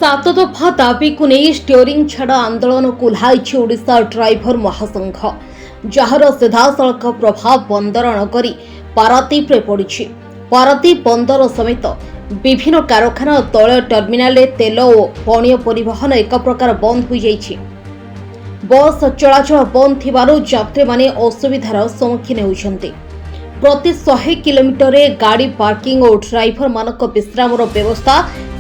सात दफा दाबी को नहीं स्टीयरिंग छाड़ आंदोलन को ओह्लाई ओडिशा ड्राइवर महासंघ जार सीधासख प्रभाव बंदर नगरी पारादीप पड़ी। पारादीप बंदर समेत विभिन्न कारखाना तैल टर्मिनाल तेल और पणीय परिवहन एक प्रकार बंद हो जाइछि। बस चलाचल बंद थिबारु यात्री माने असुविधार सम्मुखीन होउछन्ते। प्रति 100 किलोमीटर गाड़ी पार्किंग और ड्राइवर मानक विश्रामर व्यवस्था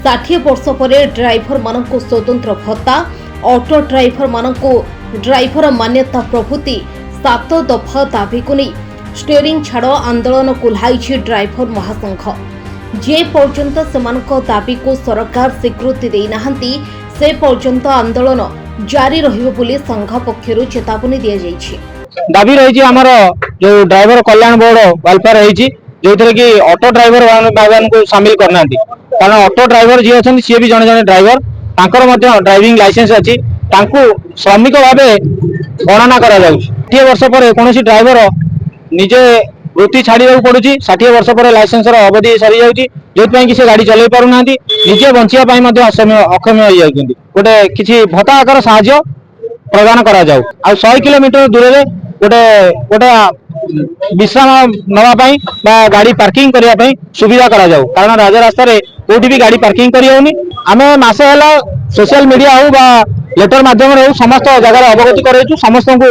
60 वर्ष पर ड्राइवर मानक स्वतंत्र भत्ता ऑटो ड्राइवर मानक ड्राइवर मान्यता प्रभृति 7 दफा दाबी को नहीं स्टीयरिंग छाड़ आंदोलन को ओह्लाई ड्राइवर महासंघ। जे पर्यंत सेमानक दाबी को सरकार स्वीकृति दे नाहंती से पर्यंत आंदोलन जारी रहिबो बोली संघ पक्षरु चेतावनी दिया जायछि। दाबी रही जो ड्राइवर कल्याण बोर्ड वेलफेयर रही जो कि ऑटो ड्राइवर मान को सामिल करना कारण ऑटो ड्राइवर जी अच्छा सी भी जड़े जड़े ड्राइवर तांकर ड्राइविंग लाइसेंस अच्छी श्रमिक भाव गणना कर 60 वर्ष पर कौन ड्राइवर निजे वृत्ति छाड़ा पड़ू 60 वर्ष पर लाइसेंस अवधि सरी जाऊँगी जो कि से गाड़ी चल पारना निजे बचाई अक्षम हो जाती गोटे किसी भत्ता आकार साहाय्य प्रदान करा जाऊ। 100 किलोमीटर दूर गोटे गोटे विश्राम नापी गाड़ी पार्किंग करने सुविधा करा जाऊ कारण राजरास्ता कोठी भी गाड़ी पार्किंग करी होनी। आम मासे है सोशल मीडिया हो लेटर माध्यम हो समस्त जगह अवगति करेचु समस्त को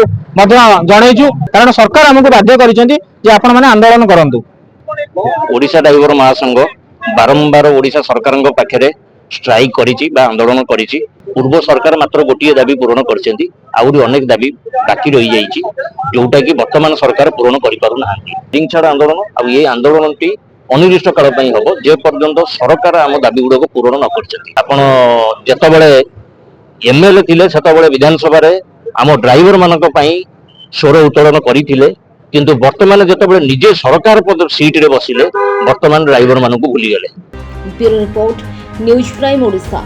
जनईचु कारण सरकार आमको बाध्य कर आपण मैंने आंदोलन करूँ। ओडिशा ड्राइवर महासंघ बारंबार ओडिशा सरकार पाखे स्ट्राइक करिछि बा आंदोलन करिछि। पूर्व सरकार मात्र गोटे दाबी पूरण करछन्ती आउरी अनेक दाबी बाकी रही जाइछि जोटा कि वर्तमान सरकार पूरण करि पारु नाहांती। स्टीयरिंग छाड़ आंदोलन आ ये आंदोलनटी अनिर्दिष्ट काल पई हबो जे पर्यंत सरकार आम दाबी गुडको पूरण न करछन्ती। आपण जेतबेले एमएलए थिले सेतबेले विधानसभा रे आम ड्राइवर मानक पई स्वर उत्तोलन करिथिले किंतु वर्तमान जेतबेले निजे सरकार पद सीट रे बसिले वर्तमान ड्राइवर मानक भूली गेले। Bureau report news prime Odisha.